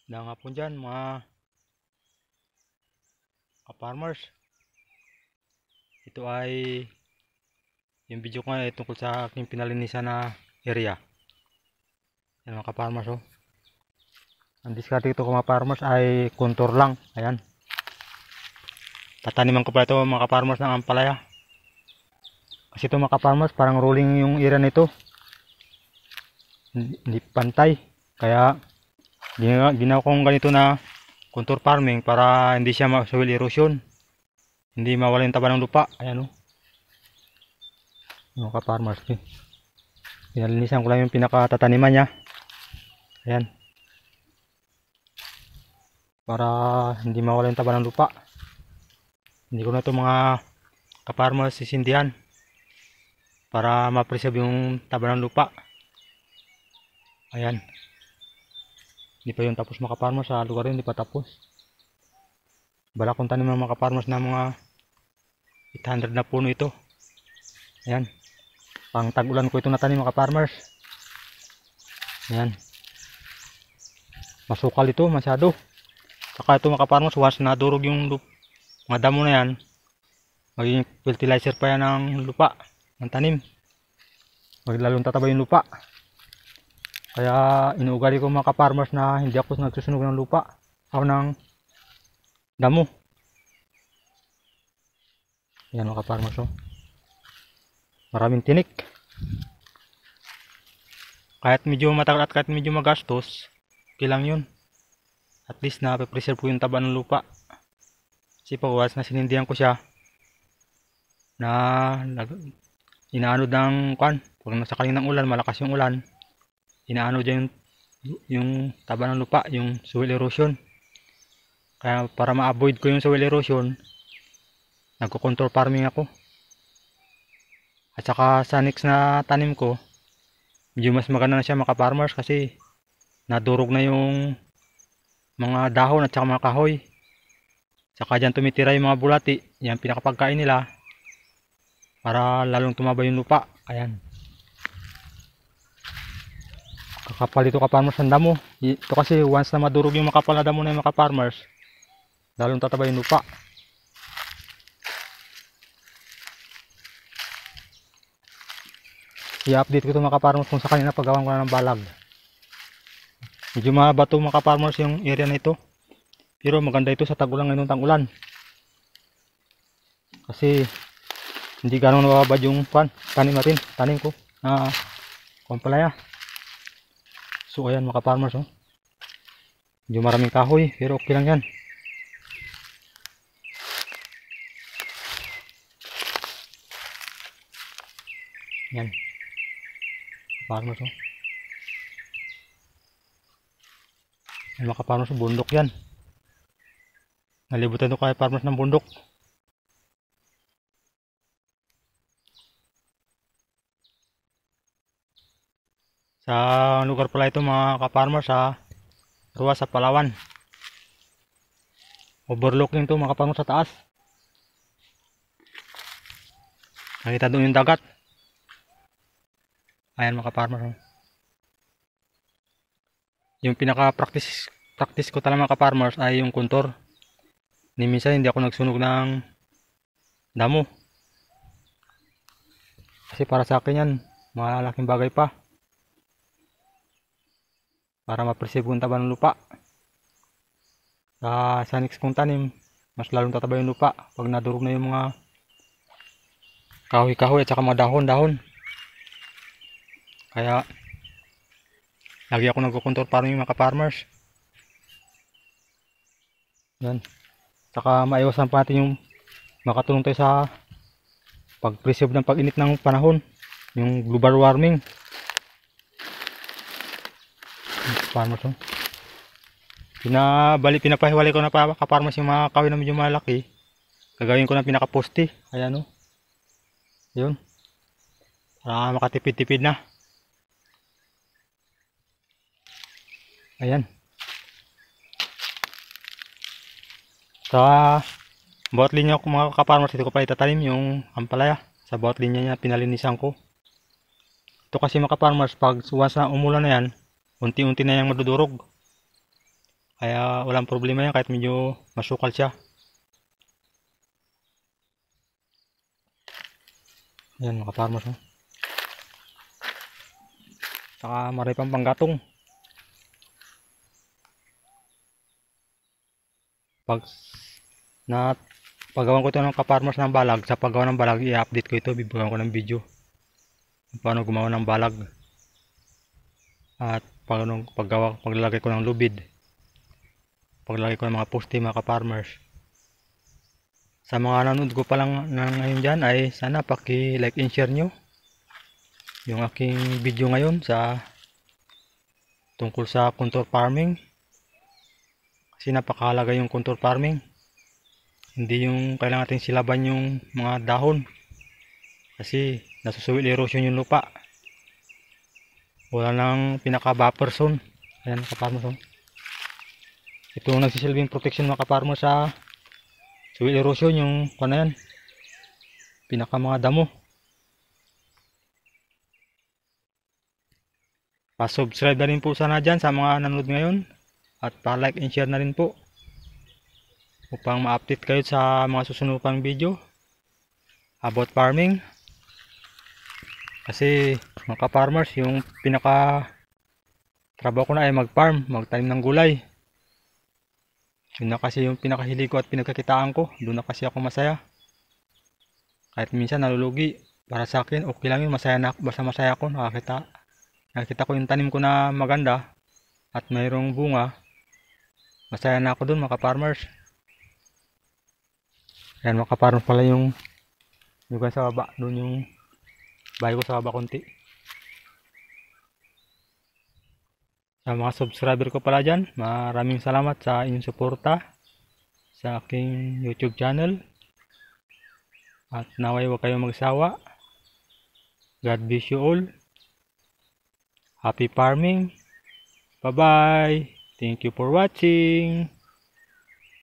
Na nga po dyan mga ka-farmers. Ito ay yung video ko ay tungkol sa aking pinalinisan na area. Yan mga ka-farmers, oh. Ang diskarte ito mga farmers ay contour lang. Ayan. Tataniman ko pa ito mga ka-farmers ng ampalaya. Kasi ito mga ka-farmers parang rolling yung area nito. Hindi pantay. Kaya ginawa kong ganito na contour farming para hindi siya ma-soil erosion. Hindi mawala yung taba ng lupa. Ayan, oh. Mga ka-farmers, eh. Pinalinisan ko lang yung pinakatataniman niya. Ayan. Para hindi mawala yung taba ng lupa. Hindi ko na ito mga ka-farmers sisindihan. Para ma-preserve yung taba ng lupa. Ayan. Hindi pa yung tapos mga ka-farmers. Sa lugar yun hindi pa tapos. Bala kong tanim ng mga ka-farmers na mga 800 na puno ito. Ayan. Pang tag-ulan ko ito natanim mga farmers. Ayan. Masukal ito masyado. Saka ito mga farmers, once nadurog yung mga damo na yan, magiging fertilizer pa yan ng lupa, ng tanim. Maglalong tataba yung lupa. Kaya inuugali ko mga farmers na hindi ako nagsusunog ng lupa o ng damo. Ayan mga farmers, oh. Maraming tinik. Kahit medyo matagal at kahit medyo magastos, okay lang yun. At least na-preserve po yung taba ng lupa. Kasi pag once na sinindihan ko siya, na inaanod ng kwan, pag nasakaling ng ulan, malakas yung ulan, inaanod dyan yung taba ng lupa, yung soil erosion. Kaya para ma-avoid ko yung soil erosion, nagko-control farming ako. At saka sa next na tanim ko, medyo mas maganda na siya mga farmers kasi nadurog na yung mga dahon at saka mga kahoy. Saka dyan tumitira yung mga bulati, yan pinakapagkain nila para lalong tumaba yung lupa. Ayan. Kakapal ito ka-farmers ang damo. Ito kasi once na madurog yung makapal na damo na yung mga farmers, lalong tataba yung lupa. I-update ko ito mga ka-farmers kung sa kanina paggawan ko na ng balag. Medyo mabato mga ka-farmers yung area na ito. Pero maganda ito sa tagulang ngayon ng tag-ulan. Kasi hindi ganong nababad yung tanim natin. Tanim ko na kumpalaya. So ayan mga ka-farmers, oh. Medyo maraming kahoy pero okay lang yan. Yan. Farmers, oh. Ay mga farmers, bundok yan. Nalibutan ito kay farmers ng bundok. Sa lugar pala ito mga ka-farmers sa Ruas sa Palawan. Overlooking ito mga ka-farmers sa taas. Nakita doon yung dagat. Ayan mga ka-farmers, oh. Yung pinaka-practice ko talaga mga ka-farmers ay yung contour. Ni minsan hindi ako nagsunog ng damo. Kasi para sa akin yan, malaking bagay pa. Para ma-preserve yung taba ng lupa. Sa next kong tanim, mas lalong tataba yung lupa pag nadurog na yung mga kahoy-kahoy at saka mga dahon-dahon. Kaya lagi ako nagko-contour farming mga ka-farmers. Yan. Saka maiwasan pa natin yung makatulong tayo sa pag-preserve ng pag-init ng panahon, yung global warming. Farmers, oh. Pinapahiwalay ko na pa ka-farmers yung mga kahoy na medyo malaki. Gagawin ko na pinaka-poste. Ayan, oh. Yun. Para makatipid-tipid na. Ayan. Sa bawat linya ko mga ka-farmers, ito ko pa itatanim yung ampalaya. Sa bawat linya niya pinalinisan ko. Ito kasi mga ka-farmers, pag once na umulan na yan, unti-unti na yung madudurog. Kaya walang problema yan kahit medyo masukal siya. Yan mga farmers. Oh. Saka marami pang panggatong. Pag na paggawan ko ito ng ka-farmers ng balag, sa paggawa ng balag i-update ko ito, bibigyan ko ng video paano gumawa ng balag at paano paglalagay ko ng lubid, paglagay ko ng mga poste mga ka-farmers. Sa mga nanonood ko pa lang na ngayon dyan ay sana paki-like and share nyo yung aking video ngayon sa tungkol sa contour farming, kasi napakahalaga yung contour farming. Hindi yung kailangan natin silaban yung mga dahon kasi nasusuwil erosion yung lupa. Wala nang pinaka buffer zone. Ayan mga ka-farmers. Oh. Ito yung nagsisilbing protection mga ka-farmers sa soil erosion, yung yan, pinaka mga damo. Pa-subscribe na rin po sana dyan sa mga nanonood ngayon at pa-like and share na rin po upang ma-update kayo sa mga susunod pang video about farming. Kasi mga ka-farmers, yung pinaka trabaho ko na ay mag-farm, magtanim ng gulay. Yun na kasi yung pinakahilig ko at pinagkakitaan ko. Doon na kasi ako masaya. Kahit minsan nalulugi, para sa akin okay lang yun, masaya na, basta masaya ako, nakakita ko yung tanim ko na maganda at mayroong bunga, masaya na ako doon mga ka-farmers. Ayan mga ka-farmers pala yung sa baba, doon yung bahay ko sa baba konti. Sa mga subscriber ko pala dyan, maraming salamat sa inyong suporta sa aking YouTube channel. At naway huwag kayong magsawa. God bless you all. Happy farming. Bye bye. Thank you for watching.